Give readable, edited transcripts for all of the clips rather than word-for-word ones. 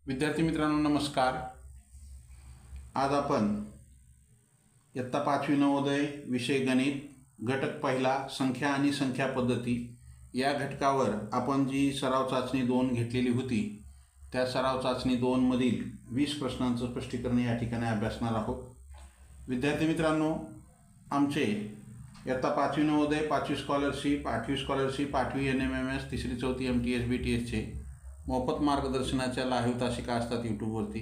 विद्यार्थी मित्रांनो नमस्कार। आज आपण इयत्ता 5वी नवोदय विषय गणित घटक पहिला संख्या आणि संख्या पद्धती या घटकावर आपण जी सराव चाचणी 2 घेतलेली होती त्या सराव चाचणी 2 मधील 20 प्रश्नांचं स्पष्टीकरण या ठिकाणी अभ्यासणार आहोत। विद्यार्थी मित्रांनो, आमचे इयत्ता 5वी नवोदय 5वी स्कॉलरशिप 8वी स्कॉलरशिप 8वी NMMS 3री 4थी MTS BTS चे मोफत मार्गदर्शनाच्या लाईव्ह तासिका असतात यूट्यूबवरती।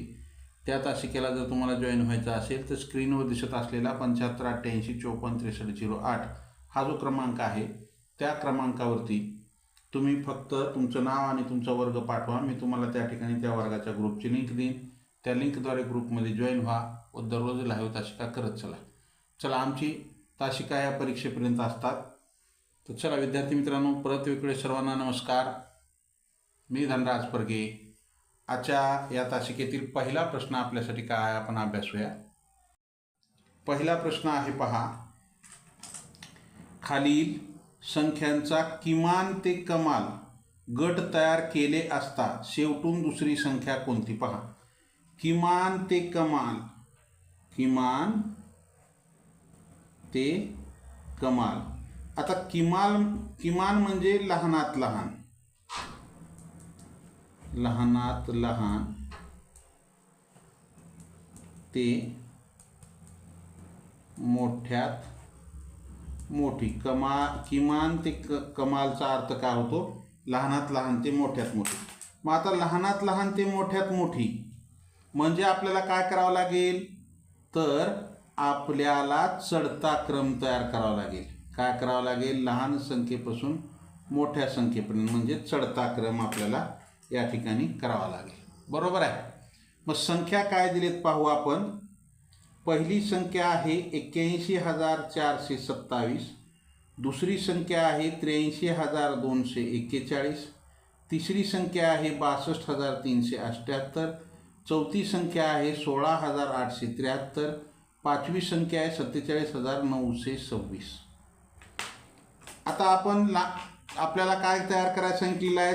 त्या तासिकेला जर तुम्हाला जॉईन व्हायचं असेल तर स्क्रीनवर दिसत असलेला 7588546308 हा जो क्रमांक आहे त्या क्रमांकावरती तुम्ही फक्त तुमचं नाव आणि तुमचा वर्ग पाठवा। मी तुम्हाला त्या ठिकाणी त्या वर्गाच्या ग्रुपची लिंक देईन। त्या लिंकद्वारे ग्रुपमध्ये जॉईन व्हा व दररोज लाईव्ह तासिका करत चला। आमची तासिका या परीक्षेपर्यंत असतात। तर चला विद्यार्थी मित्रांनो, परत वेगळे सर्वांना नमस्कार। मी धनराज परगे। आजच्या या तासिकेतील पहिला प्रश्न आपल्यासाठी काय आहे आपण अभ्यासूया। पहिला प्रश्न आहे पहा, खालील संख्यांचा किमान ते कमाल गट तयार केले असता शेवटून दुसरी संख्या कोणती पहा। किमान ते कमाल, किमान ते कमाल। आता किमान म्हणजे लहानात लहान, लहानात लहान ते मोठ्यात मोठी। किमान ते कमालचा अर्थ काय होतो? लहानात लहान ते मोठ्यात मोठी। मग आता लहानात लहान ते मोठ्यात मोठी म्हणजे आपल्याला काय करावं लागेल? तर आपल्याला चढता क्रम तयार करावा लागेल। काय करावं लागेल? लहान संख्येपासून मोठ्या संख्येपर्यंत म्हणजे चढता क्रम आपल्याला या ठिकाणी करावा लागेल। बरोबर आहे। मग संख्या काय दिलेत पाहू आपण। पहिली संख्या आहे 81,427, दुसरी संख्या आहे 83,241, तिसरी संख्या आहे 62,378, चौथी संख्या आहे 16,873, पाचवी संख्या आहे 47,926। आता आपण आपल्याला काय तयार करायला सांगितलेलं आहे?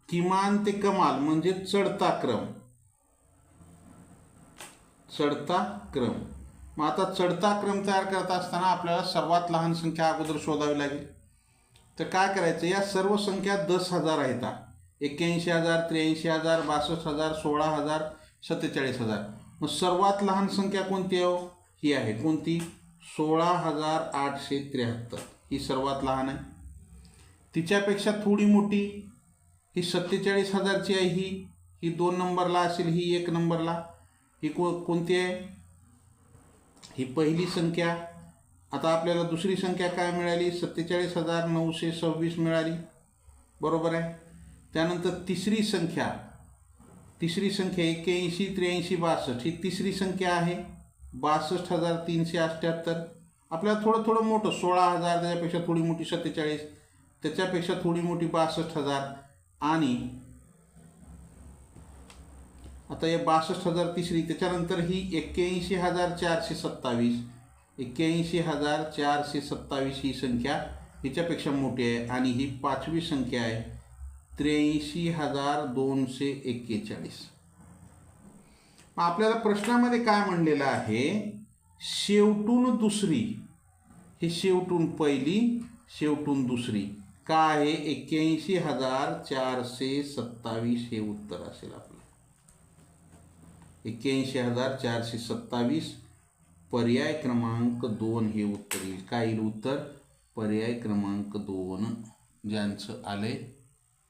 किमान ते कमाल म्हणजे चढता क्रम, चढता क्रम। मग आता चढता क्रम तयार करत असताना आपल्याला सर्वात लहान संख्या अगोदर शोधावी लागेल। तर काय करायचं? या सर्व संख्या 10,000 आहेत। 81,000, 83,000, 62,000, 16,000, 47,000। मग सर्वात लहान संख्या कोणती आहे? ही आहे कोणती? 16,873 ही सर्वात लहान आहे। तिच्यापेक्षा थोडी मोठी ही 47,000ची आहे, ही 2 नंबरला असेल, ही 1 नंबरला। ही कोणती आहे? ही पहिली संख्या। आता आपल्याला दुसरी संख्या काय मिळाली? 47,926 मिळाली। बरोबर आहे। त्यानंतर तिसरी संख्या 81, 83, 62 ही तिसरी संख्या आहे 62,378। आपल्याला थोडं मोठं 16,000, त्याच्यापेक्षा थोडी मोठी 47, त्याच्यापेक्षा थोडी मोठी 62,000 आणि आता हे 62,000 तिसरी। त्याच्यानंतर ही 81,427, 81,427 ही संख्या हिच्यापेक्षा मोठी आहे आणि ही पाचवी संख्या आहे 83,241। आपल्याला प्रश्नामध्ये काय म्हणलेलं आहे? शेवटून दुसरी, हे शेवटून पहिली शेवटून दुसरी काय आहे? 81,427 हे उत्तर असेल आपलं। 81,427 पर्याय क्रमांक 2 हे उत्तर येईल। काय येईल उत्तर? पर्याय क्रमांक 2। ज्यांचं आले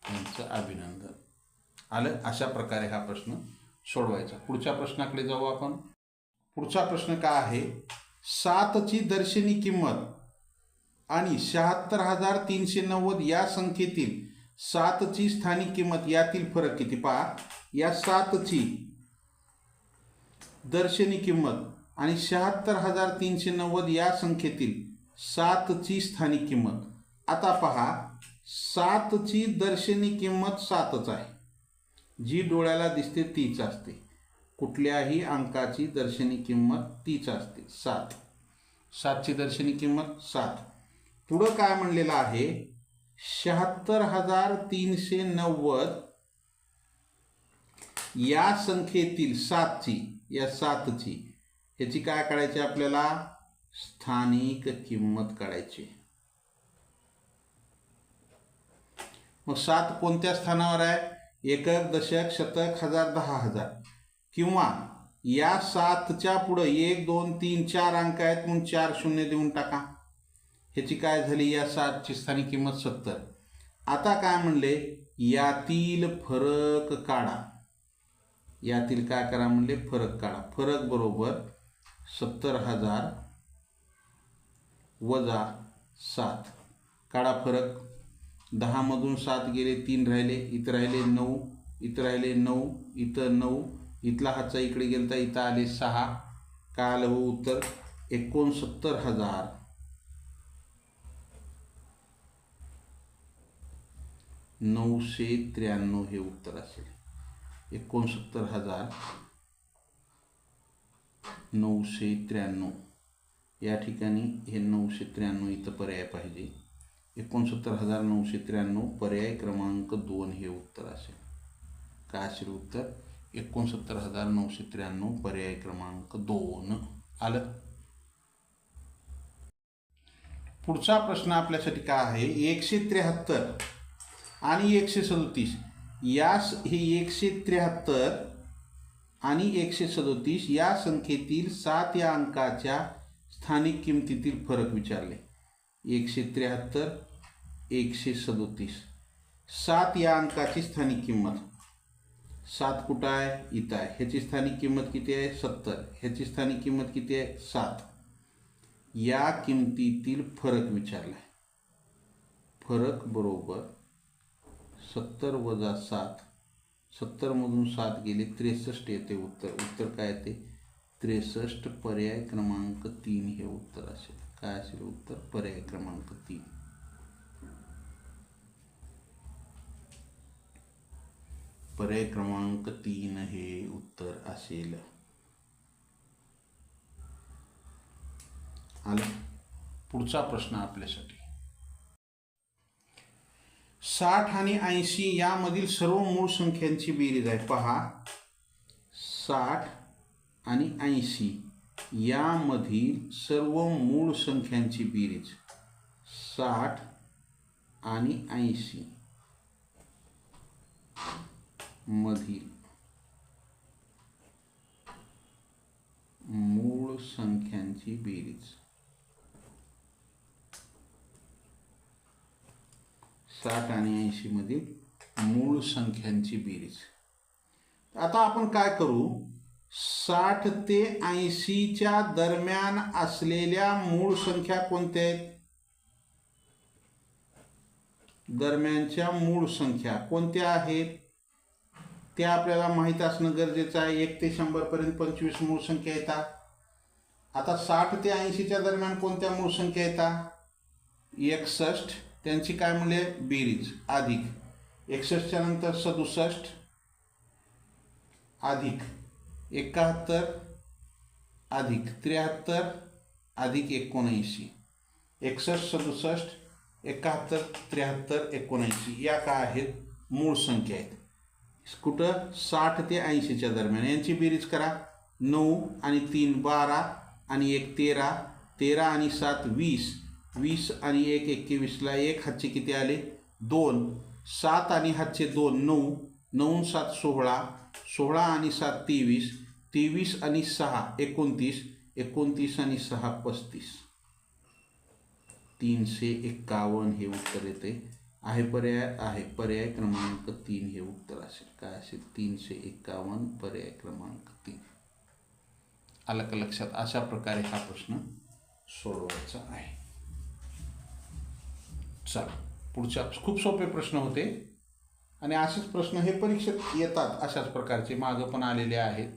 त्यांचं अभिनंदन। आलं? अशा प्रकारे हा प्रश्न सोडवायचा। पुढच्या प्रश्नाकडे जाऊ आपण। पुढचा प्रश्न काय आहे? 7ची दर्शनी किंमत आणि 76,390 या संख्येतील 7ची स्थानिक किंमत यातील फरक किती पहा। या 7ची दर्शनी किंमत आणि 76,390 या संख्येतील 7ची स्थानिक किंमत। आता पहा, 7ची दर्शनी किंमत 7च आहे, जी डोळ्याला दिसते तीच असते। कुठल्याही अंकाची दर्शनी किंमत तीच असते 7। 7ची दर्शनी किंमत 7। पुढं काय म्हणलेलं आहे? 76,390 या संख्येतील 7ची, या 7ची ह्याची काय काढायची आपल्याला? स्थानिक किंमत काढायची. मग 7 कोणत्या स्थानावर आहे? एकक, दशक, शतक, हजार, 10,000. किंवा या 7च्या पुढे 1 2 3 4 अंक आहेत म्हणून 4 शून्य देऊन टाका. ह्याची काय झाली? या 7ची स्थानिक किंमत 70. आता काय म्हणले? यातील फरक काढा. यातील काय करा म्हणले? फरक काढा. फरक बरोबर 70,000 वजा 7. काढा फरक. 10 मधून 7 गेले, 3 राहिले, इथं राहिले 9, इथं राहिले 9, इथं 9, इथला हातचा इकडे गेलता, इथं आले 6. काय आलं हो उत्तर? 69,993 हे उत्तर असेल. 69,993. या ठिकाणी हे 993 इथं पर्याय पाहिजे. 69,993 पर्याय क्रमांक 2 हे उत्तर असेल. काय असेल उत्तर? 69,993 पर्याय क्रमांक 2 आलं. पुढचा प्रश्न आपल्यासाठी काय आहे? 173 आणि 137 यास हे 173 आणि 137 या संख्येतील 7 या अंकाच्या स्थानिक किमतीतील फरक विचारले. 173 137 7 या अंकाची स्थानिक किंमत. 7 कुठं आहे? इथं आहे. ह्याची स्थानिक किंमत किती आहे? 70. ह्याची स्थानिक किंमत किती आहे? 7. या किमतीतील फरक विचारला. फरक बरोबर 70 वजा 7. 70 मधून 7 गेले, 63 येते उत्तर. उत्तर काय येते? 63. पर्याय क्रमांक 3 हे उत्तर असेल. काय असेल उत्तर? पर्याय क्रमांक 3. पर्याय क्रमांक 3 हे उत्तर असेल. आलं. पुढचा प्रश्न आपल्यासाठी 60 आणि 80 यामधील सर्व मूळ संख्यांची बेरीज आहे. पहा, 60 आणि 80 यामधील सर्व मूळ संख्यांची बेरीज. 60 आणि 80 मधील मूळ संख्यांची बेरीज. 60 आणि 80 मधील मूळ संख्यांची बेरीज. आता आपण काय करू? 60 ते 80च्या दरम्यान असलेल्या मूळ संख्या कोणत्या आहेत? दरम्यानच्या मूळ संख्या कोणत्या आहेत त्या आपल्याला माहित असणं गरजेचं आहे. 1 ते 100 पर्यंत 25 मूळ संख्या येतात. आता 60 ते 80च्या दरम्यान कोणत्या मूळ संख्या येतात? 61. त्यांची काय म्हणले? बेरीज. अधिक 61च्या नंतर 67 अधिक 71 अधिक 73 अधिक 79. 61 67 71 73 79 या काय आहेत? मूळ संख्या आहेत. कुठं? 60 ते 80च्या दरम्यान. यांची बेरीज करा. 9 आणि 3 12 आणि 1 13 13 आणि 7 20 20 आणि 1 21ला 1 हातचे किती आले? 2. 7 आणि हातचे 2 9 9 7 16 16 आणि 7 23 23 आणि 6 29 29 आणि 6 35. 351 हे उत्तर येते. आहे पर्याय? आहे. पर्याय क्रमांक 3 हे उत्तर असेल. काय असेल? 351 पर्याय क्रमांक 3. आलं का लक्षात? अशा प्रकारे हा प्रश्न सोडवायचा आहे. चला पुढच्या. खूप सोपे प्रश्न होते आणि असेच प्रश्न हे परीक्षेत येतात. अशाच प्रकारचे मागं पण आलेले आहेत.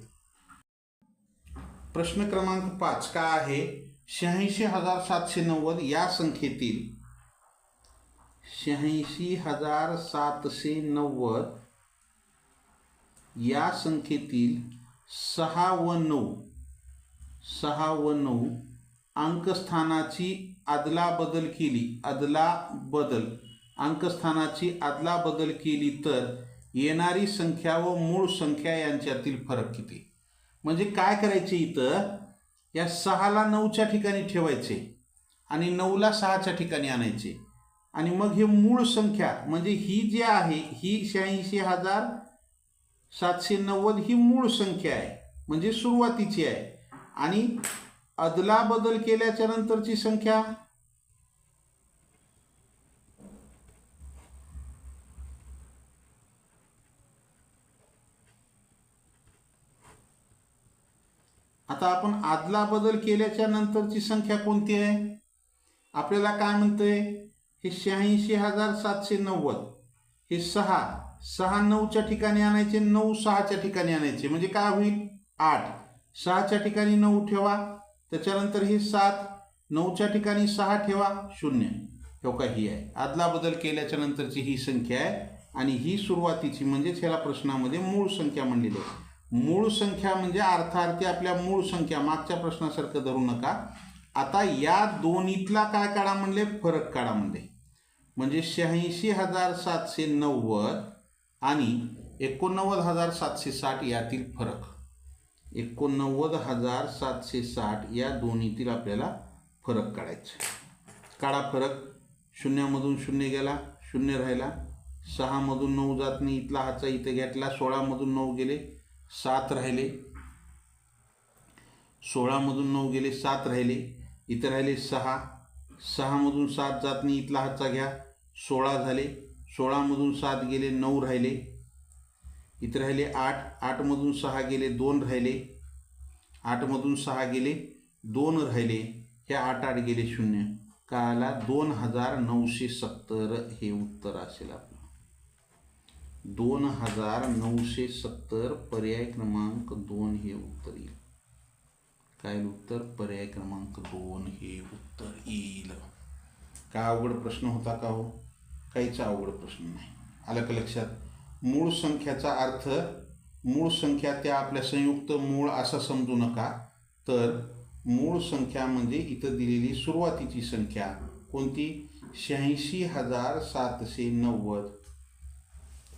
प्रश्न क्रमांक 5 काय आहे? 86,790 या संख्येतील 86,790 या संख्येतील 6 व 9 अंकस्थानाची अदलाबदल केली. अंकस्थानाची अदलाबदल केली तर येणारी संख्या व मूळ संख्या यांच्यातील फरक किती. म्हणजे काय करायचे इथं, या 6ला 9च्या ठिकाणी ठेवायचे आणि 9ला 6च्या ठिकाणी आणायचे आणि मग हे मूळ संख्या म्हणजे ही जी आहे ही 86,790 ही मूळ संख्या आहे म्हणजे सुरुवातीची आहे आणि अदला बदल केल्याच्या नंतरची संख्या आता आपण आदला बदल केल्याच्या नंतरची संख्या कोणती आहे. आपल्याला काय म्हणतंय, हे 86,790 हे 6 9च्या ठिकाणी आणायचे, 9 6च्या ठिकाणी आणायचे म्हणजे काय होईल 8. 6च्या ठिकाणी 9 ठेवा, त्याच्यानंतर हे 7, 9च्या ठिकाणी 6 ठेवा, 0. हो का, ही आहे आदला बदल केल्याच्या नंतरची ही संख्या आहे आणि ही सुरुवातीची म्हणजेच ह्याला प्रश्नामध्ये मूळ संख्या म्हणलेली आहे. मूळ संख्या म्हणजे अर्थार्थी आपल्या मूळ संख्या, मागच्या प्रश्नासारखं धरू नका. आता या दोन्हीतला काय काढा म्हणले, फरक काढा म्हणले. म्हणजे 86,790 आणि 89,760 यातील फरक, 89,760 या दोन्हीतील आपल्याला फरक काढायचा. काढा फरक. 0मधून 0 गेला, 0 राहिला. 6मधून 9 जात नाही, इथला हातचा इथे घेतला. 16मधून 9 गेले, 7 राहिले. 16मधून 9 गेले, 7 राहिले. इथे राहिले 6. 6मधून 7 जात नाही, इथला हातचा घ्या, 16 झाले. 16मधून 7 गेले, 9 राहिले. इथे राहिले 8. 8मधून 6 गेले, 2 राहिले. 8मधून 6 गेले, 2 राहिले. हे 8 8 गेले 0. काय आला, 2,970 हे उत्तर असेल आपलं. 2,970 पर्याय क्रमांक 2 हे उत्तर येईल. काय उत्तर, पर्याय क्रमांक 2 हे उत्तर येईल. काय अवघड प्रश्न होता का हो, काहीच अवघड प्रश्न नाही. आलं का लक्षात. मूळ संख्याचा अर्थ, मूळ संख्या त्या आपल्या संयुक्त मूळ असं समजू नका, तर मूळ संख्या म्हणजे इथं दिलेली सुरुवातीची संख्या कोणती, 86,790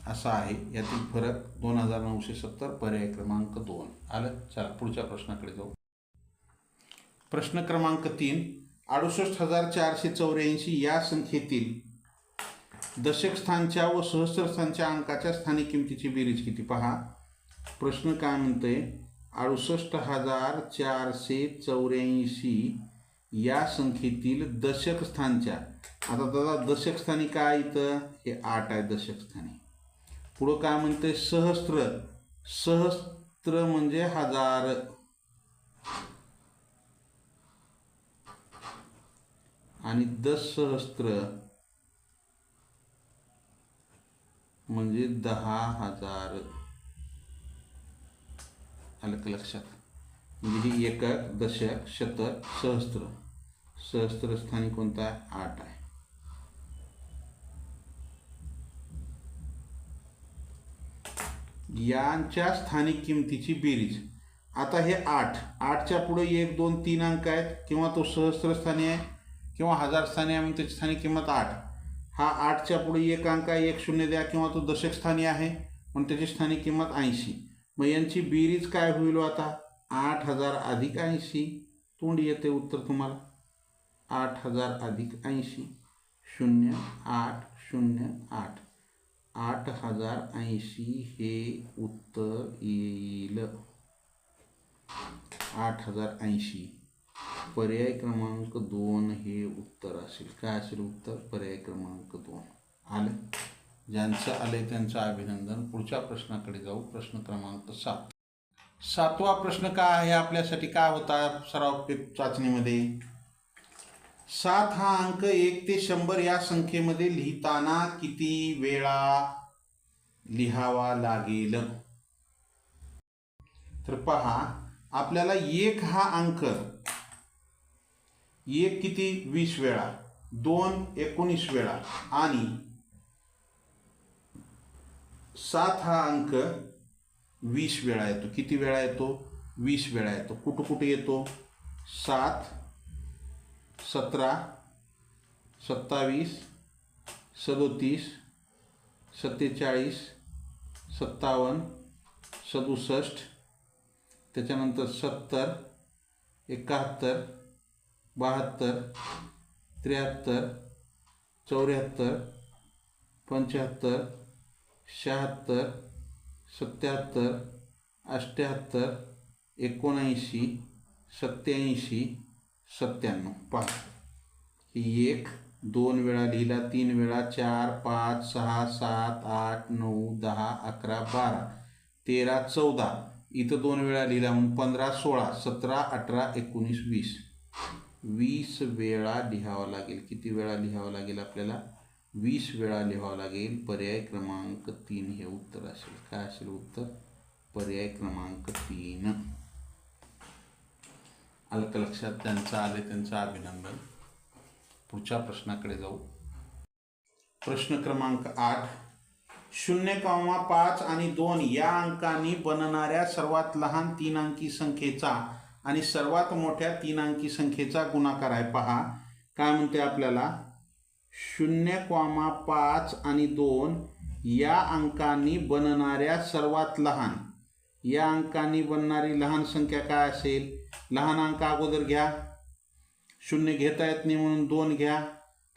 असा आहे. यातील फरक 2,970 पर्याय क्रमांक 2 आलं. चला पुढच्या प्रश्नाकडे जाऊ. प्रश्न क्रमांक 3, 68,484 या संख्येतील दशक स्थानच्या व सहस्त्रस्थानच्या अंकाच्या स्थानिक किमतीची बेरीज किती. पहा प्रश्न काय म्हणते, 68,484 या संख्येतील दशक स्थानच्या, आता दादा दशक स्थानी काय इथं, हे 8 आहे दशक स्थानी. पुढं काय म्हणते, सहस्त्र, सहस्त्र म्हणजे 1000 आणि दशसहस्त्र म्हणजे 10,000. आलं का लक्षात. म्हणजे ही एकक, दशक, शतक, सहस्त्र. सहस्त्र स्थानी कोणता आहे, 8 आहे. यांच्या स्थानिक किमतीची बेरीज. आता हे 8च्या पुढे 1 2 3 अंक आहेत, किंवा तो सहस्त्र स्थानी आहे किंवा 1000 स्थानी आहे, मग त्याची स्थानिक किंमत 8. हा 8च्या पुढे 1 अंक आहे, 1 0 द्या, किंवा तो दशक स्थानी आहे पण त्याची स्थानिक किंमत 80. मग यांची बेरीज काय होईल आता, 8,000 अधिक 80. तोंडी येते उत्तर तुम्हाला, 8,000 अधिक 80, 0808. 8,080 हे उत्तर येईल. 8,080 पर्याय क्रमांक 2 हे उत्तर असेल. काय असेल उत्तर, पर्याय क्रमांक 2. आलं. ज्यांचं आलंय त्यांचं अभिनंदन. पुढच्या प्रश्नाकडे जाऊ. प्रश्न क्रमांक 7. 7वा प्रश्न काय आहे आपल्यासाठी, काय होता सराव चाचणीमध्ये, 7 हा अंक 1 ते 100 या संख्येमध्ये लिहिताना किती वेळा लिहावा लागेल. तर पहा आपल्याला 1 हा अंक, 1 किती 20 वेळा, 2 19 वेळा आणि 7 हा अंक 20 वेळा येतो. किती वेळा येतो, 20 वेळा येतो. कुठं कुठे येतो, 7 17 27 37 47 57, 67, त्याच्यानंतर 70, 71, 72, 73, 74, 75, 76, 77, 78, 79, 87, 97. पहा, ही 1 2 वेळा लिहिला, 3 वेळा, 4 5 6 7 8 9 10 11 12 13 14, इथं 2 वेळा लिहिला म्हणून 15 16 17 18 19 20. 20 वेळा लिहावं लागेल. किती वेळा लिहावं लागेल आपल्याला? 20 वेळा लिहावं लागेल. पर्याय क्रमांक 3 हे उत्तर असेल. काय असेल उत्तर? पर्याय क्रमांक 3. आलं का लक्षात? त्यांचं आले, त्यांचं अभिनंदन. पुढच्या प्रश्नाकडे जाऊ. प्रश्न क्रमांक 8. 0,5 आणि 2 या अंकांनी बनणाऱ्या सर्वात लहान 3 अंकी संख्येचा आणि सर्वात मोठ्या 3 अंकी संख्येचा गुणाकार आहे. पहा काय म्हणते आपल्याला. 0,5 आणि 2 या अंकांनी बनणाऱ्या सर्वात लहान, या अंकांनी बनणारी लहान संख्या काय असेल? लहान अंक अगोदर घ्या. 0 घेता येत नाही म्हणून 2 घ्या.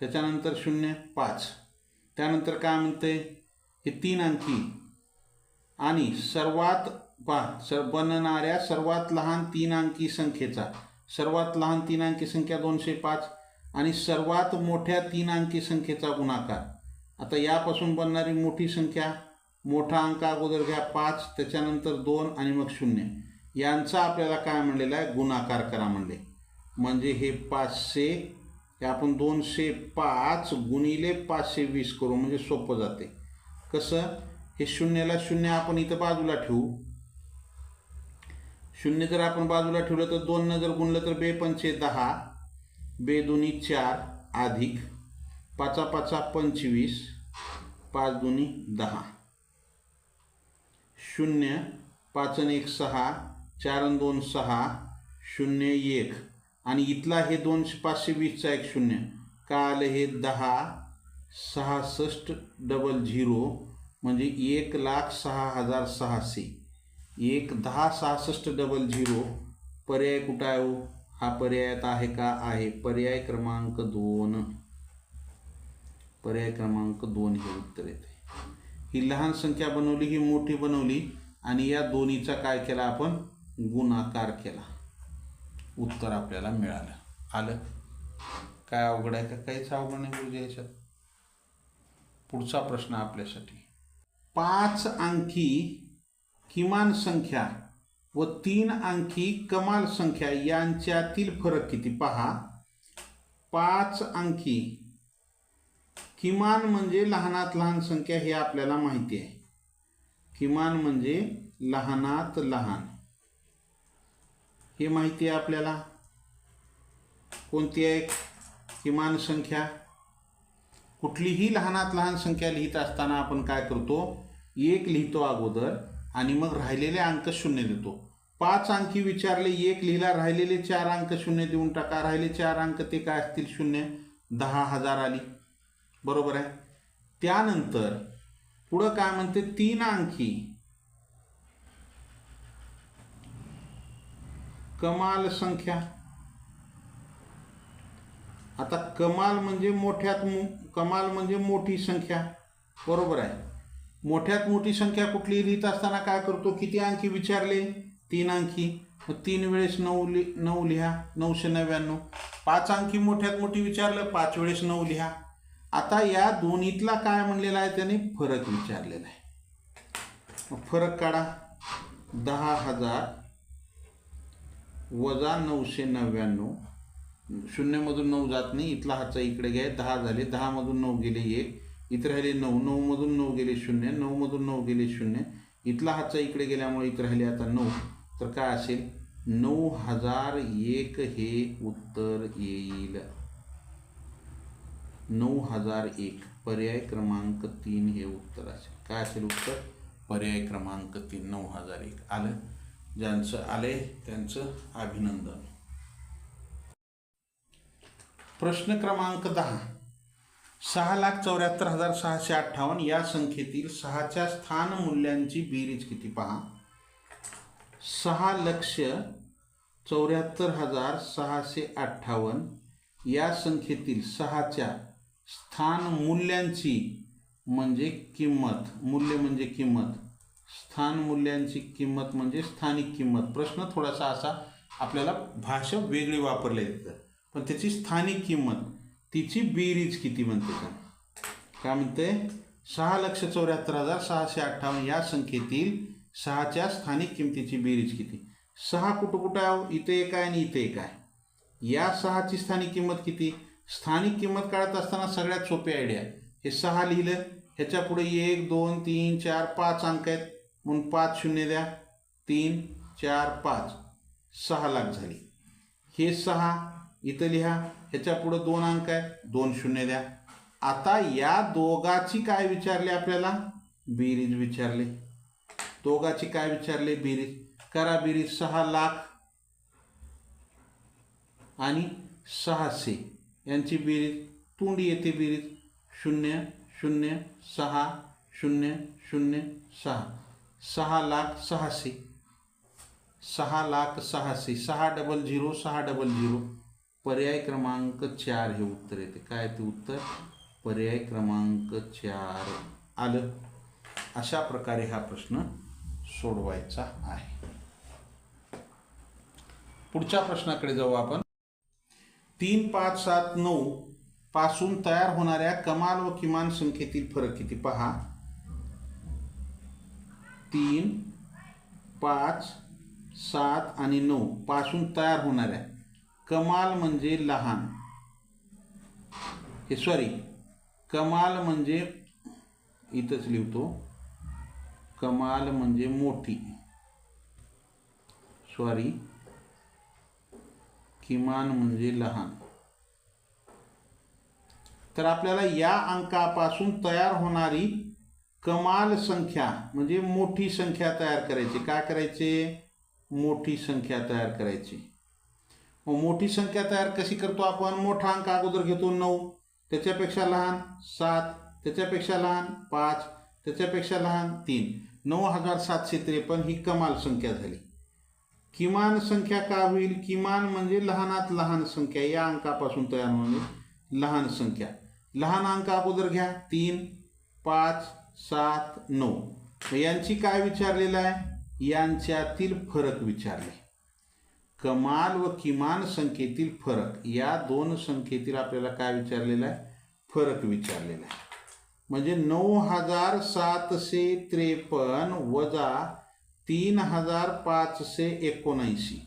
त्याच्यानंतर 0,5. त्यानंतर काय म्हणते? हे 3 अंकी आणि सर्वात बनणाऱ्या सर्वात लहान 3 अंकी संख्येचा, सर्वात लहान 3 अंकी संख्या 205 आणि सर्वात मोठ्या 3 अंकी संख्येचा गुणाकार. आता यापासून बनणारी मोठी संख्या, मोठा अंक अगोदर घ्या 5, त्याच्यानंतर 2 आणि मग 0. यांचा आपल्याला काय म्हणलेला आहे? गुणाकार करा म्हणले. म्हणजे हे 500, हे आपण 205 गुणिले 520 करू म्हणजे सोपं जाते. कसं? हे 0ला 0 आपण इथं बाजूला ठेवू. 0 जर आपण बाजूला ठेवलं तर 2 न जर गुणलं तर 2 पंचे 10, 2 दुनी 4 अधिक 5 5 25, 5 दुनी 10. 0 5 आणि 1 6, 4 आणि 2 6, 0 1 आणि इथला हे 520चा एक 0 का आलं? हे 10 66 डबल 0 म्हणजे 1,06,600. 10 66 डबल 0. पर्याय कुठं आहे हो? हा पर्यायात आहे का? आहे. पर्याय क्रमांक 2. पर्याय क्रमांक 2 हे उत्तर येते. ही लहान संख्या बनवली, ही मोठी बनवली आणि या दोन्हीचा काय केला आपण? गुणाकार केला. उत्तर आपल्याला मिळालं. आलं? काय अवघड आहे का? काहीच अवघड नाही गुरुजी याच्यात. पुढचा प्रश्न आपल्यासाठी. 5 अंकी किमान संख्या व 3 अंकी कमाल संख्या यांच्यातील फरक किती? पहा, 5 अंकी किमान म्हणजे लहानात लहान संख्या हे आपल्याला माहिती आहे. किमान म्हणजे लहानात लहान हे माहिती आहे आपल्याला. कोणती आहे किमान संख्या? कुठलीही लहानात लहान संख्या लिहित असताना आपण काय करतो? 1 लिहितो अगोदर आणि मग राहिलेले अंक 0 देतो. 5 अंकी विचारले, 1 लिहिला, राहिलेले 4 अंक 0 देऊन टाका. राहिले 4 अंक ते काय असतील? 0. 10,000 आली. बरोबर आहे. त्यानंतर पुढं काय म्हणते? 3 अंकी कमाल संख्या. आता कमाल म्हणजे कमाल म्हणजे मोठी संख्या. बरोबर आहे. मोठ्यात मोठी संख्या कुठली लिहित असताना काय करतो? किती अंकी विचारले? 3 अंकी. मग 3 वेळेस 9 लिहा, 999. 5 अंकी मोठ्यात मोठी विचारलं, 5 वेळेस 9 लिहा. आता या दोन्हीतला काय म्हणलेला आहे त्याने? फरक विचारलेला आहे. मग फरक काढा. 10,000 वजा 999. 0 मधून 9 जात नाही, इथला हातचा इकडे घ्या. 10 झाले. 10 मधून 9 गेले 1, इथं राहिले 9. 9 मधून 9 गेले 0. 9 मधून 9 गेले 0. इथला हातचा इकडे गेल्यामुळे इथं राहिले आता 9. तर काय असेल? 9,001 हे उत्तर येईल. 9,001. पर्याय क्रमांक 3 हे उत्तर असेल. काय असेल उत्तर? पर्याय क्रमांक 3, 9,001. आलं? ज्यांचं आले त्यांचं अभिनंदन. प्रश्न क्रमांक 10. 6,74,658 या संख्येतील 6च्या स्थान मूल्यांची बेरीज किती पहा. 6,74,658 या संख्येतील 6च्या स्थान मूल्यांची म्हणजे किंमत, मूल्य म्हणजे किंमत, स्थान मूल्यांची किंमत म्हणजे स्थानिक किंमत. प्रश्न थोडासा असा आपल्याला भाषा वेगळी वापरली जाते, पण त्याची स्थानिक किंमत तिची बेरीज किती म्हणते का, काय म्हणते. 6,74,658 या संख्येतील 6च्या स्थानिक किमतीची बेरीज किती. 6 कुठं कुठं आहे, इथे एक आहे आणि इथे एक आहे. या 6ची स्थानिक किंमत किती. स्थानिक किंमत काढत असताना सगळ्यात सोपी आयडिया, हे 6 लिहिलं, ह्याच्या पुढे 1 2 3 4 5 अंक आहेत म्हणून 5 शून्य द्या, 3 4 5, 6 लाख झाली. हे 6 इथं लिहा, ह्याच्या पुढे 2 अंक आहेत, 2 शून्य द्या. आता या दोघाची काय विचारले आपल्याला, बेरीज विचारले. दोघाची काय विचारले, बेरीज. करा बेरीज. 6 लाख आणि 600 यांची बेरीज, तोंडी येते बेरीज. 0 0 6 0 0 6, 6,06,000. 6,06,000, 600 600, पर्याय क्रमांक 4 हे उत्तर येते. काय ते उत्तर, पर्याय क्रमांक 4 आलं. अशा प्रकारे हा प्रश्न सोडवायचा आहे. पुढच्या प्रश्नाकडे जाऊ आपण. 3 5 7 9 पासून तयार होणाऱ्या कमाल व किमान संख्येतील फरक किती पहा. 3 5 7 आणि 9 पासून तयार होणाऱ्या, कमाल म्हणजे लहान, हे सॉरी कमाल म्हणजे इथंच लिहितो, कमाल म्हणजे मोठी, सॉरी किमान म्हणजे लहान. तर आपल्याला या अंकापासून तयार होणारी कमाल संख्या म्हणजे मोठी संख्या तयार करायची. काय करायचे, मोठी संख्या तयार करायची. मग मोठी संख्या तयार कशी करतो आपण, मोठा अंक अगोदर घेतो 9, त्याच्यापेक्षा लहान 7, त्याच्यापेक्षा लहान 5, त्याच्यापेक्षा लहान 3, 9,753 ही कमाल संख्या झाली. किमान संख्या का होईल, किमान म्हणजे लहानात लहान संख्या, या अंकापासून तयार होणारी लहान संख्या. लहान अंक अगोदर घ्या, 3 5 7 9. यांची काय विचारलेलं आहे, यांच्यातील फरक विचारले. कमाल व किमान संख्येतील फरक, या दोन संख्येतील आपल्याला काय विचारलेलं आहे, फरक विचारलेला आहे. म्हणजे 9,753 वजा 3,579,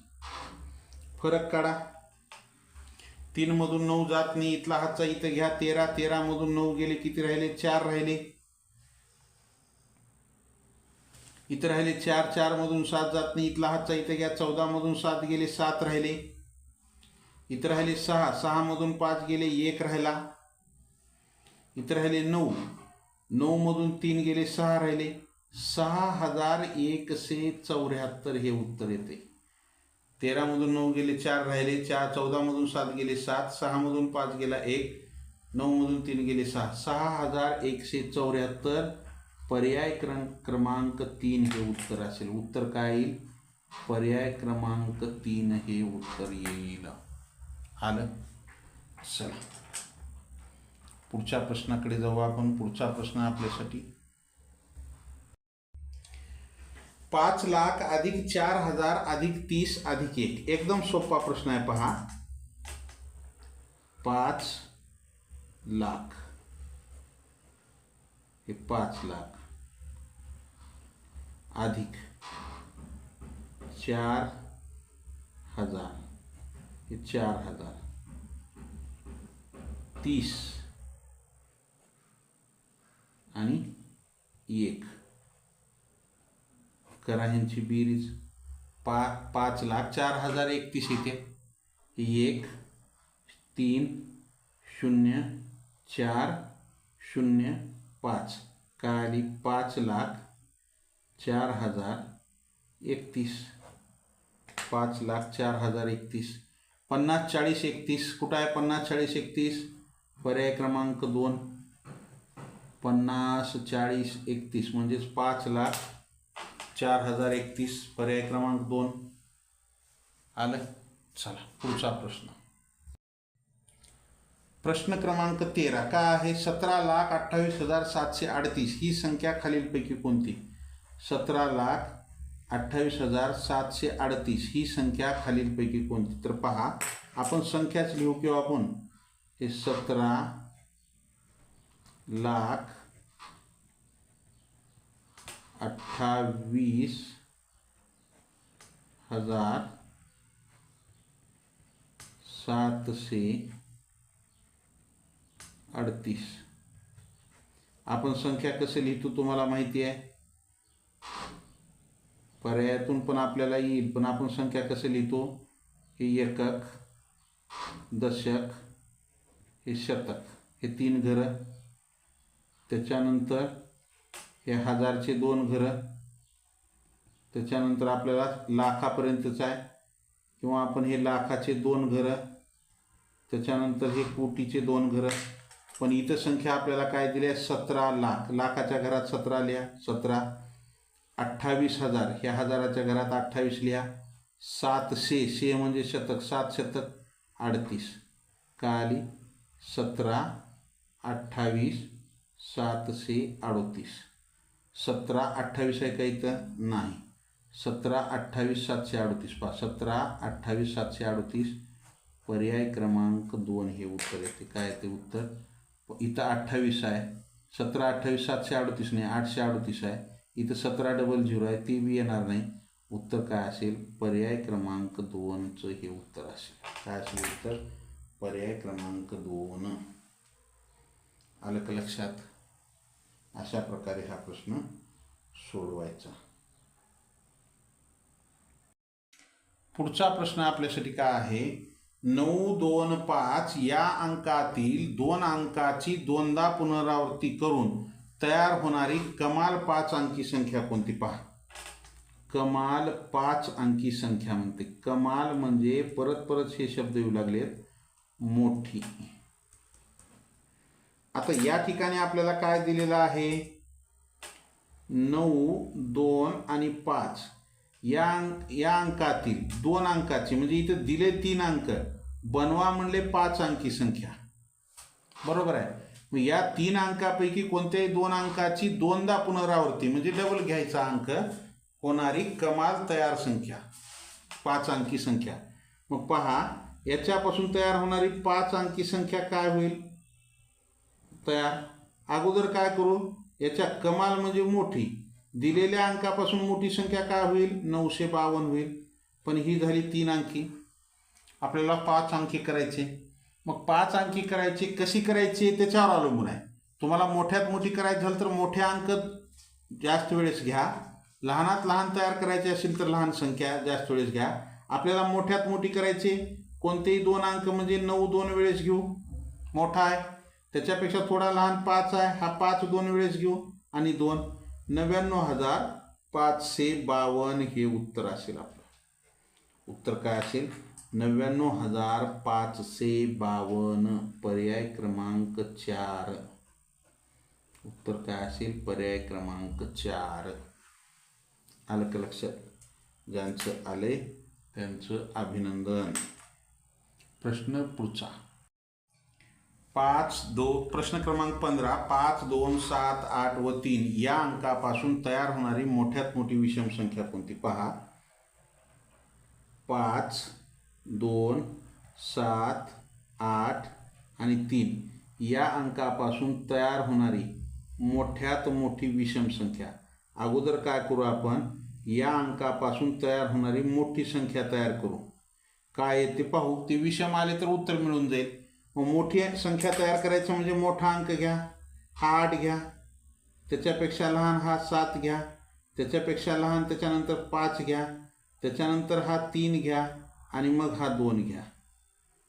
फरक काढा. 3 मधून 9 जात नाही, इथला हातचा इथं घ्या. 13 13 मधून 9 गेले, किती राहिले, 4 राहिले. इथं राहिले 4, 4 मधून 7 जात नाही, इथला हातचा इथं घ्या. 14 मधून 7 गेले, 7 राहिले. इथं राहिले 6, 6 मधून 5 गेले, 1 राहिला. इथं राहिले 9, 9 मधून 3 गेले, 6 राहिले. 6,174 हे उत्तर येते. 13 मधून 9 गेले, 4 राहिले. 14 मधून 7 गेले, 7, 6 मधून 5 गेला 1, 9 मधून 3 गेले 6, 6,174. पर्याय क्रमांक 3 हे उत्तर असेल. उत्तर काय येईल, पर्याय क्रमांक 3 हे उत्तर येईल. आलं. चला पुढच्या प्रश्नाकडे जाऊ आपण. पुढचा प्रश्न आपल्यासाठी 5 लाख अधिक 4,000 अधिक 30 अधिक 1. एकदम सोपा प्रश्न आहे पहा. 5 लाख हे 5 लाख अधिक 4,000 हे 4,000, 30 आणि 1. करा ह्यांची बेरीज. 5 लाख 4,031 येते. 1 3 0 4 0 5 काय आली, 5,04,031. 5,04,031. 50 40 31 कुठं आहे, 50 40 31 पर्याय क्रमांक 2 50 40 31 म्हणजेच 5,04,031 पर्याय क्रमांक 2 आलं. चला पुढचा प्रश्न. प्रश्न क्रमांक 13 काय आहे? 17,28,738 ही संख्या खालीलपैकी कोणती? 17,28,738 ही संख्या खालीलपैकी कोणती? तर पहा, आपण संख्याच लिहू किंवा आपण हे 17,28,738 आपण संख्या कसे लिहितो तुम्हाला माहिती आहे. पर्यायातून पण आपल्याला येईल, पण आपण संख्या कसे लिहितो? हे एकक, दशक, हे शतक, हे 3 घरं, त्याच्यानंतर हे हजारचे 2 घरं, त्याच्यानंतर आपल्याला लाखापर्यंतच आहे किंवा आपण हे लाखाचे 2 घरं, त्याच्यानंतर हे कोटीचे 2 घरं. पण इथं संख्या आपल्याला काय दिली आहे? 17 लाख. लाखाच्या घरात 17 लिहा, 17. 28,000 ह्या हजाराच्या घरात 28 लिहा. 700 शे म्हणजे शतक, 7 शतक 38. काय आली? 17, 28, 738. 17, 28 आहे का इथं? नाही. 17, 28, 738. पहा, 17, 28, 738 पर्याय क्रमांक 2 हे उत्तर येते. काय येते उत्तर? इथं 28 आहे. 17, 28, 738 नाही, 838 आहे. इथं 17 डबल 0 आहे, ती बी येणार नाही. उत्तर काय असेल? पर्याय क्रमांक 2चं हे उत्तर असेल. काय असेल उत्तर? पर्याय क्रमांक 2. आलं का लक्षात? अशा प्रकारे हा प्रश्न सोडवायचा. पुढचा प्रश्न आपल्यासाठी काय आहे? 925 या अंकातील 2 अंकाची 2दा पुनरावृत्ती करून तयार होणारी कमाल 5 अंकी संख्या कोणती? पहा, कमाल 5 अंकी संख्या म्हणते. कमाल म्हणजे परत परत हे शब्द येऊ लागलेत, मोठी. आता या ठिकाणी आपल्याला काय दिलेलं आहे? 9, 2 आणि 5 या अंकातील 2 अंकाची, म्हणजे इथं दिले 3 अंक, बनवा म्हणले 5 अंकी संख्या. बरोबर आहे. मग या 3 अंकापैकी कोणत्याही 2 अंकाची 2दा पुनरावृत्ती म्हणजे डबल घ्यायचा अंक होणारी कमाल तयार संख्या 5 अंकी संख्या. मग पहा, याच्यापासून तयार होणारी 5 अंकी संख्या काय होईल तयार? अगोदर काय करू? याच्या कमाल म्हणजे मोठी, दिलेल्या अंकापासून मोठी संख्या काय होईल? 952 होईल. पण ही झाली 3 अंकी, आपल्याला 5 अंकी करायचे. मग 5 अंकी करायचे, कशी करायची त्याच्यावर अवलंबून आहे. तुम्हाला मोठ्यात मोठी करायची झालं तर मोठे अंक जास्त वेळेस घ्या, लहानात लहान तयार करायचे असेल तर लहान संख्या जास्त वेळेस घ्या. आपल्याला मोठ्यात मोठी करायची, कोणतेही 2 अंक म्हणजे 9 2 वेळेस घेऊ, मोठा आहे. त्याच्यापेक्षा थोडा लहान 5 आहे, हा 5 2 वेळेस घेऊ आणि 2. 99,552 हे उत्तर असेल आपलं. उत्तर काय असेल? 99,552 पर्याय क्रमांक 4. उत्तर काय असेल? पर्याय क्रमांक 4. आलं का लक्षात? ज्यांचं आले त्यांचं अभिनंदन. प्रश्न पुढचा. प्रश्न क्रमांक 15. 5, 2, 7, 8 व 3 या अंकापासून तयार होणारी मोठ्यात मोठी विषम संख्या कोणती? पहा, 5, 2, 7, 8 आणि 3 या अंकापासून तयार होणारी मोठ्यात मोठी विषम संख्या. अगोदर काय करू आपण? या अंकापासून तयार होणारी मोठी संख्या तयार करू. काय येते पाहू. ते विषम आले तर उत्तर मिळून जाईल. मग मोठी संख्या तयार करायचं म्हणजे मोठा अंक घ्या, हा 8 घ्या, त्याच्यापेक्षा लहान हा 7 घ्या, त्याच्यापेक्षा लहान त्याच्यानंतर 5 घ्या, त्याच्यानंतर हा 3 घ्या आणि मग हा 2 घ्या.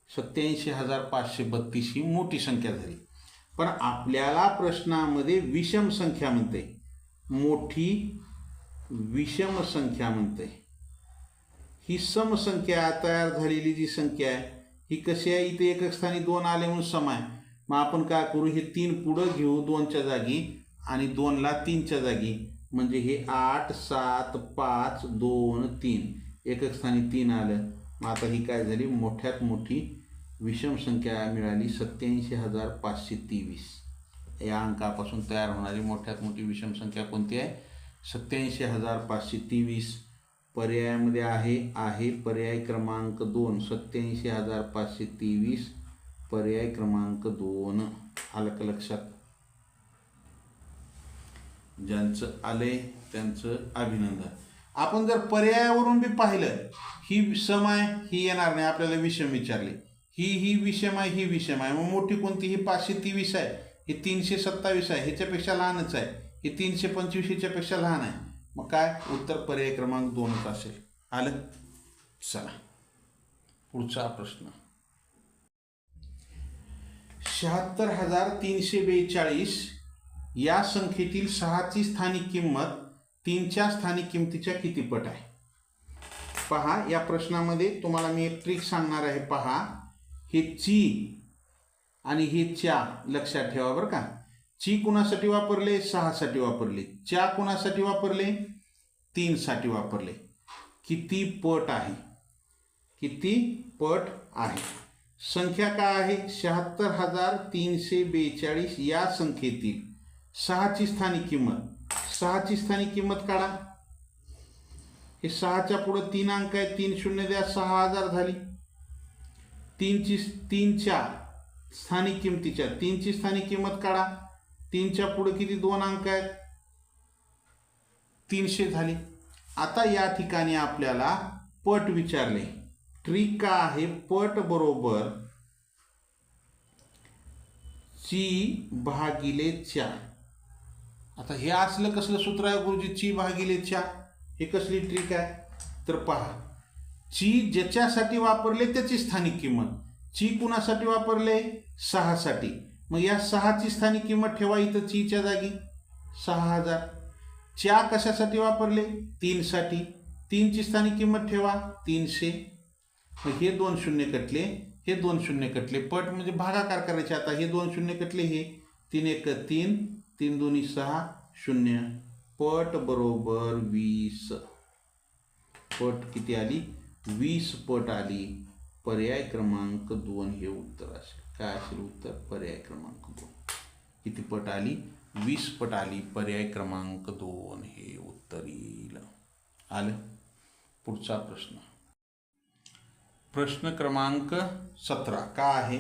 87,532 ही मोठी संख्या झाली. पण आपल्याला प्रश्नामध्ये विषम संख्या म्हणते, मोठी विषम संख्या म्हणते. ही समसंख्या तयार झालेली जी संख्या आहे ही कशी आहे? इथे एकक स्थानी 2 आले म्हणून सम आहे. मग आपण काय करू, हे 3 पुढं घेऊ 2च्या जागी आणि 2ला 3च्या जागी, म्हणजे हे 8 7 5 2 3 एकक स्थानी 3 आलं. मग आता ही काय झाली, मोठ्यात मोठी विषम संख्या मिळाली 87,523. या अंकापासून तयार होणारी मोठ्यात मोठी विषम संख्या कोणती आहे, 87,523. पर्यायामध्ये आहे पर्याय क्रमांक 2, 87,523 पर्याय क्रमांक 2. आलं का लक्षात? ज्यांचं आले त्यांचं अभिनंदन. आपण जर पर्यायावरून बी पाहिलं, ही सम आहे, ही येणार नाही, आपल्याला विषम विचारले, ही विषम आहे, ही विषम आहे, मग मोठी कोणती, ही 523 आहे, ही 327 आहे, ह्याच्यापेक्षा लहानच आहे, ही 325 ह्याच्यापेक्षा लहान आहे. मग काय उत्तर पर्याय क्रमांक 2च असेल. आलं? चला पुढचा प्रश्न. 76,342 या संख्येतील 6ची स्थानिक किंमत 3च्या स्थानिक किंमतीच्या किती पट आहे? पहा, या प्रश्नामध्ये तुम्हाला मी एक ट्रिक सांगणार आहे. पहा, हे ची आणि हे च्या लक्षात ठेवा बरं का. ची कुणासाठी वापरले, 6 साठी वापरले. च्या कुणासाठी वापरले, 3 साठी वापरले. किती पट आहे, किती पट आहे? संख्या काय आहे, 76,342 या संख्येतील 6ची स्थानिक किंमत. 6ची स्थानिक किंमत काढा. हे 6च्या पुढे 3 अंक आहे, 3 शून्य द्या, 6,000 झाली. 3च्या स्थानिक किंमतीच्या 3ची स्थानिक किंमत काढा. 3च्या पुढे किती 2 अंक आहेत, 300 झाली. आता या ठिकाणी आपल्याला पट विचारले. ट्रिक का आहे, पट बरोबर ची भागिले च्या. आता हे असलं कसलं सूत्र आहे गुरुजी, ची भागिले च्या, हे कसली ट्रिक आहे? तर पहा, ची ज्याच्यासाठी वापरले त्याची स्थानिक किंमत. ची कुणासाठी वापरले, 6 साठी. मग या 6ची स्थानिक किंमत ठेवा इथं चीच्या जागी, 6,000. च्या कशासाठी वापरले, 3 साठी. 3ची स्थानिक किंमत ठेवा, 300. मग हे 2 शून्य कटले, हे 2 शून्य कटले. पट म्हणजे भागाकार करायचे. आता हे 2 शून्य कटले, हे 3 1 3, 3 2 6 0. पट बरोबर 20. पट किती आली, 20 पट आली. पर्याय क्रमांक 2 हे उत्तर असेल. काय असेल उत्तर, पर्याय क्रमांक 2. किती पट आली, 20 पट आली. पर्याय क्रमांक 2 हे उत्तर येईल. आलं? पुढचा प्रश्न. प्रश्न क्रमांक 17 का आहे,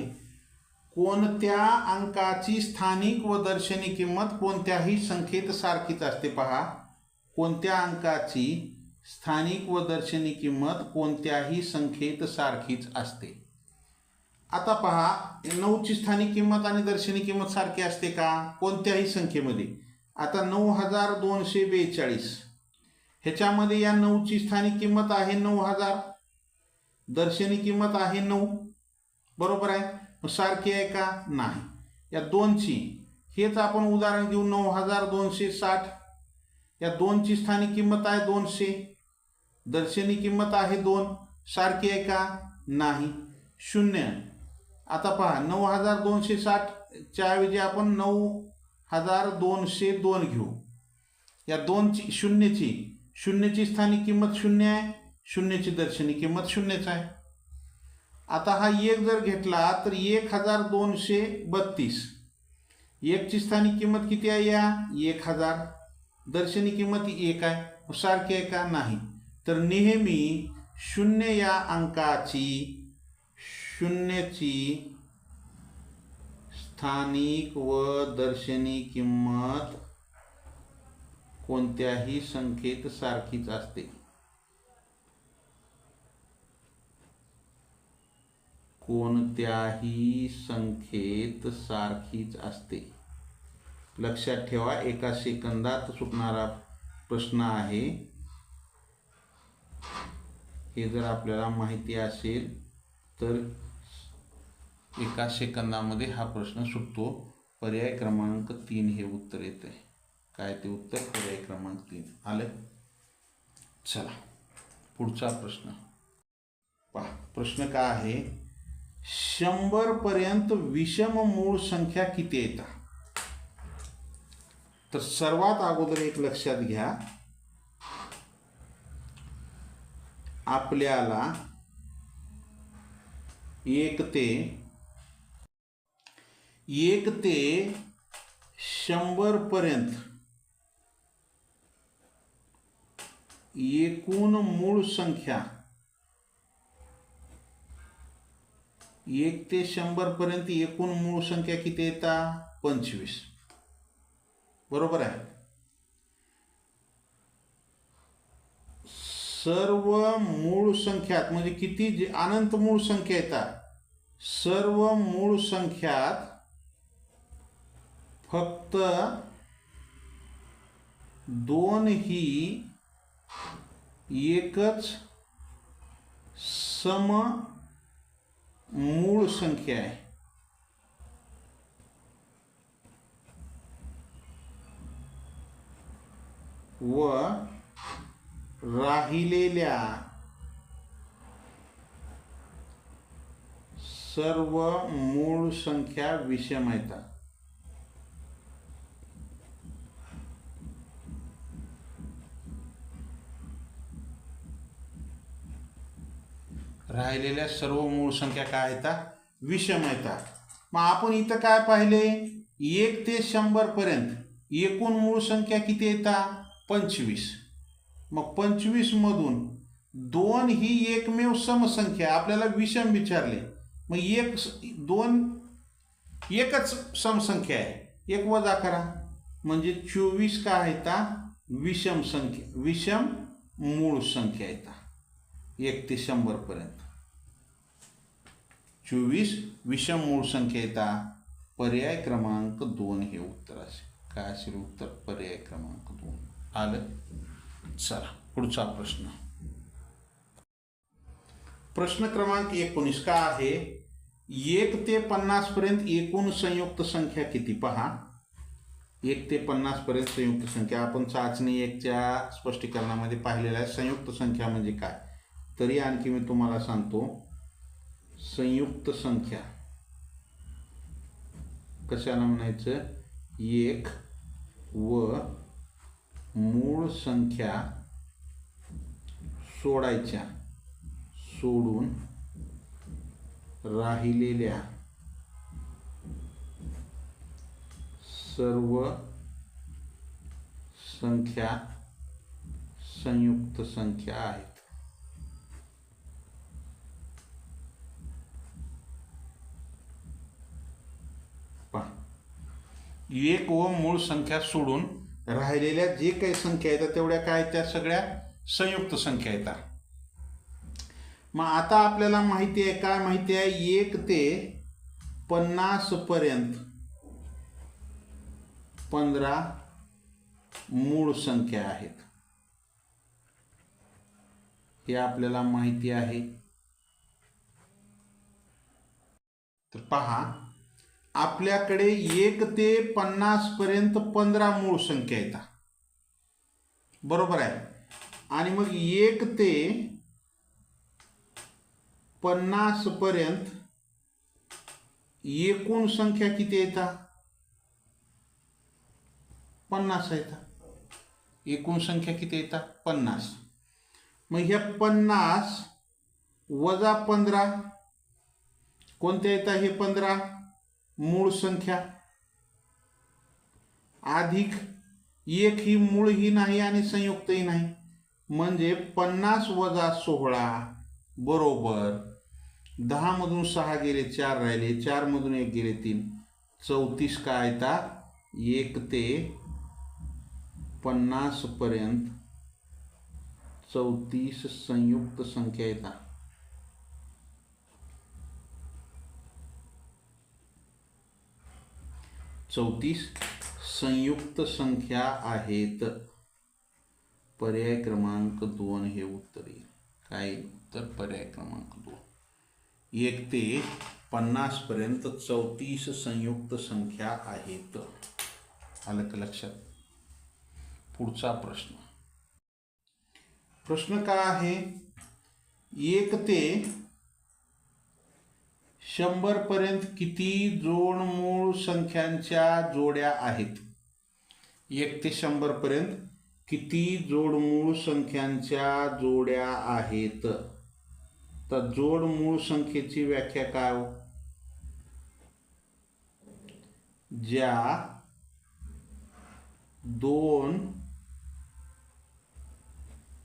कोणत्या अंकाची स्थानिक व दर्शनी किंमत कोणत्याही संख्येत सारखीच असते? पहा, कोणत्या अंकाची स्थानिक व दर्शनी किंमत कोणत्याही संख्येत सारखीच असते. आता पहा, 9ची स्थानिक किंमत आणि दर्शनी किंमत सारखी असते का कोणत्याही संख्येमध्ये? आता 9,242 ह्याच्यामध्ये या 9ची स्थानिक किंमत आहे 9,000, दर्शनी किंमत आहे 9, बरोबर आहे. मग सारखी आहे का? नाही. या 2ची, हेच आपण उदाहरण घेऊ, 9,260. या 2ची स्थानिक किंमत आहे 200, दर्शनी किंमत आहे 2, सारखी आहे का? नाही, 0. आता पहा, 9,260 च्या ऐवजी आपण 9,202 घेऊ. या 2ची शून्यची स्थानिक किंमत 0 आहे, 0ची दर्शनी किंमत 0च आहे. आता हा 1 जर घेतला तर 1,232. 1ची स्थानिक किंमत किती आहे, या 1,000, दर्शनी किंमत 1 आहे, सारखी आहे का? नाही. तर नेहमी 0 या अंकाची 0ची स्थानिक व दर्शनी किंमत कोणत्याही संख्येत सारखीच असते. कोणत्याही संख्येत सारखीच असते. लक्षात ठेवा, एका सेकंदात सुटणारा प्रश्न आहे. हे जर आपल्याला माहिती असेल तर एका सेकंदामध्ये हा प्रश्न सुटतो. पर्याय क्रमांक 3 हे उत्तर येते. काय ते उत्तर? पर्याय क्रमांक 3. आलं? चला पुढचा प्रश्न पहा. प्रश्न काय आहे, 100 पर्यंत विषम मूळ संख्या किती येतात? तर सर्वात अगोदर एक लक्षात घ्या, आपल्याला 1 ते 100 पर्यंत एकूण मूळ संख्या 1 ते 100 पर्यंत एकूण मूळ संख्या किती येतात? 25. बरोबर आहे. सर्व मूळ संख्यात म्हणजे किती अनंत मूळ संख्या येतात, सर्व मूळ संख्यात फक्त 2 ही एकच सम मूळ संख्या आहे. व राहिलेल्या सर्व मूळ संख्या विषम येतात. राहिलेल्या सर्व मूळ संख्या काय येतात? विषम येतात. मग आपण इथं काय पाहिले, 1 ते 100 पर्यंत एकूण मूळ संख्या किती येतात? 25. मग 25 मधून 2 ही एकमेव समसंख्या, आपल्याला विषम विचारले, मग 2 एकच समसंख्या आहे, 1 वजा करा म्हणजे 24 काय येतात? विषम संख्या, विषम मूळ संख्या येतात 1 ते 100 पर्यंत 24 विषम मूळ संख्या येतात. पर्याय क्रमांक 2 हे उत्तर असेल. काय असेल उत्तर? पर्याय क्रमांक 2 आलं. चला पुढचा प्रश्न. प्रश्न क्रमांक 19 का आहे? 1 ते 50 पर्यंत एकूण संयुक्त संख्या किती? पहा, 1 ते 50 पर्यंत संयुक्त संख्या आपण चाचणी 1च्या स्पष्टीकरणामध्ये पाहिलेला आहे. संयुक्त संख्या म्हणजे काय? तरी आणखी मी तुम्हाला सांगतो. संयुक्त संख्या कशाला म्हणायचं? 1 व मूळ संख्या सोडायच्या, सोडून राहिलेल्या सर्व संख्या संयुक्त संख्या आहेत. पहा, 1 व मूळ संख्या सोडून राहिलेल्या जे काही संख्या येतात तेवढ्या काय, त्या सगळ्या संयुक्त संख्या येतात. मग आता आपल्याला माहिती आहे, काय माहिती आहे? 1 ते 50 पर्यंत 15 मूळ संख्या आहेत, हे आपल्याला माहिती आहे. तर पहा, आपल्याकडे 1 ते 50 पर्यंत 15 मूळ संख्या येतात. बरोबर आहे. आणि मग 1 ते 50 पर्यंत एकूण संख्या किती येतात? 50 येतात. एकूण संख्या किती येतात? 50. मग ह्या 50 वजा 15 कोणत्या येतात? हे 15 मूळ संख्या, अधिक 1 ही मूळही नाही आणि संयुक्तही नाही, म्हणजे 50 वजा 16 बरोबर 10 मधून 6 गेले 4 राहिले, 4 मधून 1 गेले 3, 34 काय येतात? 1 ते 50 पर्यंत 34 संयुक्त संख्या येतात. संयुक्त संख्या आहेत. पर्याय क्रमांक 2 हे उत्तर येईल. काय उत्तर? पर्याय क्रमांक 2. 1 ते 50 पर्यंत 34 संयुक्त संख्या आहेत. आलं का लक्षात? पुढचा प्रश्न. प्रश्न काय आहे? 1 ते 100 पर्यंत किती जोडमूळ संख्यांच्या जोड्या आहेत? 1 ते 100 पर्यंत किती जोडमूळ संख्यांच्या जोड्या आहेत? तर जोडमूळ संख्येची व्याख्या काय हो? ज्या दोन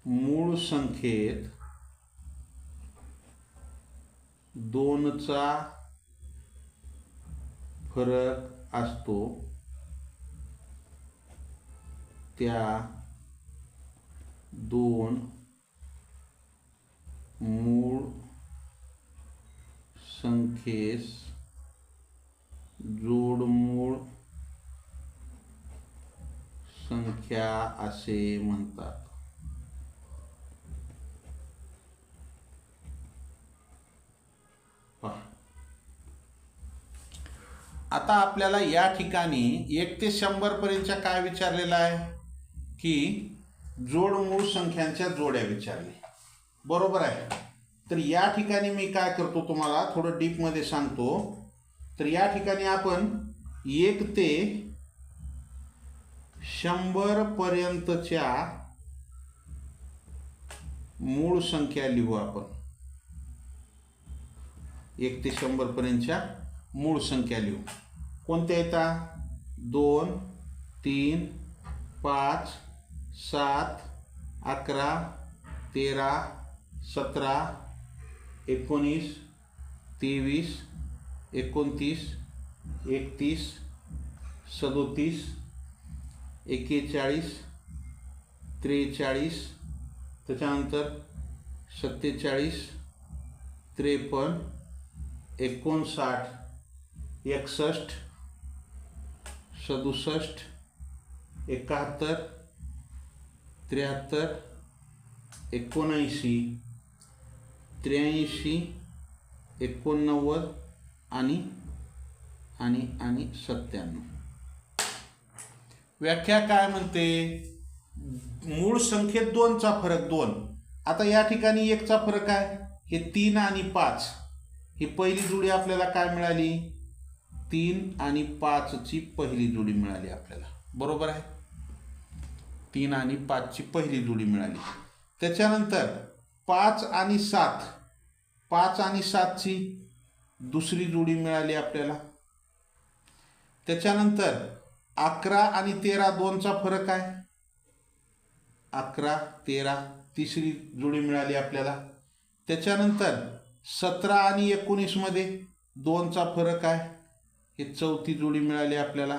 मूळ संख्येत 2चा फरक असतो त्या दोन मूळ संख्येस जोडमूळ संख्या असे म्हणतात. आता आपल्याला या ठिकाणी 1 ते 100 पर्यंतच्या काय विचारलेलं आहे की जोडमूळ संख्यांच्या जोड्या विचारले. बरोबर आहे. तर या ठिकाणी मी काय करतो तुम्हाला थोडं डीपमध्ये सांगतो. तर या ठिकाणी आपण 1 ते 100 पर्यंतच्या मूळ संख्या लिहू. आपण 1 ते 100 पर्यंतच्या मूळ संख्या लिहू. कोणत्या येतात? 2, 3, 5, 7, 11, 13, 17, 19, 23, 29, 31, 37, 41, 43, त्याच्यानंतर 47, 53, 59, 61, 67, 71, 73, 79, 83, 89 आणि 97. व्याख्या काय म्हणते? मूळ संख्येत 2चा फरक 2. आता या ठिकाणी 1चा फरक आहे. हे 3 आणि 5. ही पहिली जोडी आपल्याला काय मिळाली? 3 आणि 5ची पहिली जोडी मिळाली आपल्याला. बरोबर आहे. 3 आणि 5ची पहिली जोडी मिळाली. त्याच्यानंतर 5 आणि 7, 5 आणि 7ची दुसरी जोडी मिळाली आपल्याला. त्याच्यानंतर 11 आणि 13 2चा फरक आहे. 11, 13 तिसरी जोडी मिळाली आपल्याला. त्याच्यानंतर 17 आणि 19 मध्ये 2चा फरक आहे. हे चौथी जोडी मिळाली आपल्याला.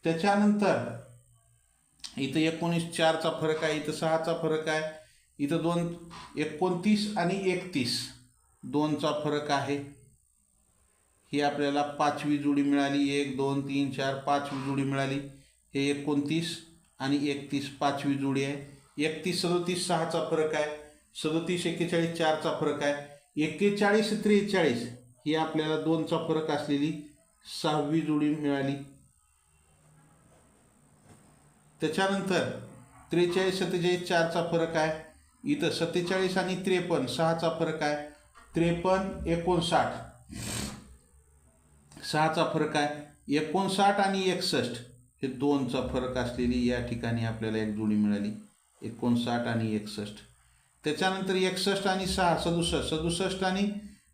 त्याच्यानंतर इथं 19 4चा फरक आहे. इथं 6चा फरक आहे. इथं 29 आणि 31 2चा फरक आहे. ही आपल्याला 5वी जोडी मिळाली. 1 2 3 4 5वी जोडी मिळाली. हे 29 आणि 31 5वी जोडी आहे. 31 37 6चा फरक आहे. 37 41 4चा फरक आहे. 41 43 ही आपल्याला 2चा फरक असलेली 6वी जोडी मिळाली. त्याच्यानंतर 43 47 4चा फरक आहे. इथं 47 आणि 53 6चा फरक आहे. 53 59 6चा फरक आहे. 59 आणि 61 हे 2चा फरक असलेली या ठिकाणी आपल्याला एक जोडी मिळाली. 59 आणि 61. त्याच्यानंतर 61 आणि 6 67 67 आणि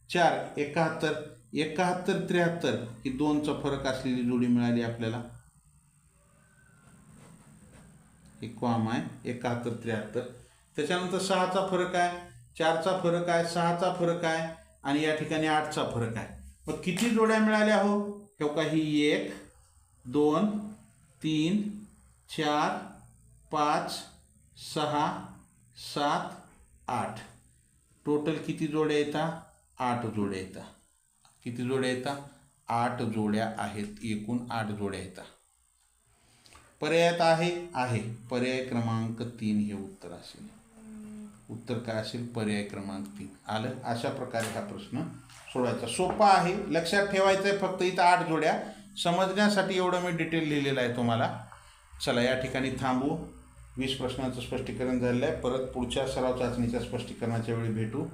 4 71 71 73 ही 2चा फरक असलेली जोडी मिळाली आपल्याला. एक कॉम आहे 71 73. त्याच्यानंतर 6चा फरक आहे. 4चा फरक आहे. 6चा फरक आहे आणि या ठिकाणी 8चा फरक आहे. मग किती जोड्या मिळाल्या हो? हे काही 1 2 3 4 5 6 7 8 टोटल किती जोड्या येतात? 8 जोड्या येतात. किती जोड्या येतात? 8 जोड्या आहेत. एकूण 8 जोड्या येतात. पर्यायात आहे पर्याय क्रमांक 3 हे उत्तर असेल. उत्तर काय असेल? पर्याय क्रमांक 3 आलं. अशा प्रकारे हा प्रश्न सोडवायचा. सोपा आहे. लक्षात ठेवायचं आहे फक्त इथं 8 जोड्या. समजण्यासाठी एवढं मी डिटेल लिहिलेलं आहे तुम्हाला. चला या ठिकाणी थांबू. 20 प्रश्नांचं स्पष्टीकरण झालेलं आहे. परत पुढच्या सराव चाचणीच्या स्पष्टीकरणाच्या वेळी भेटू.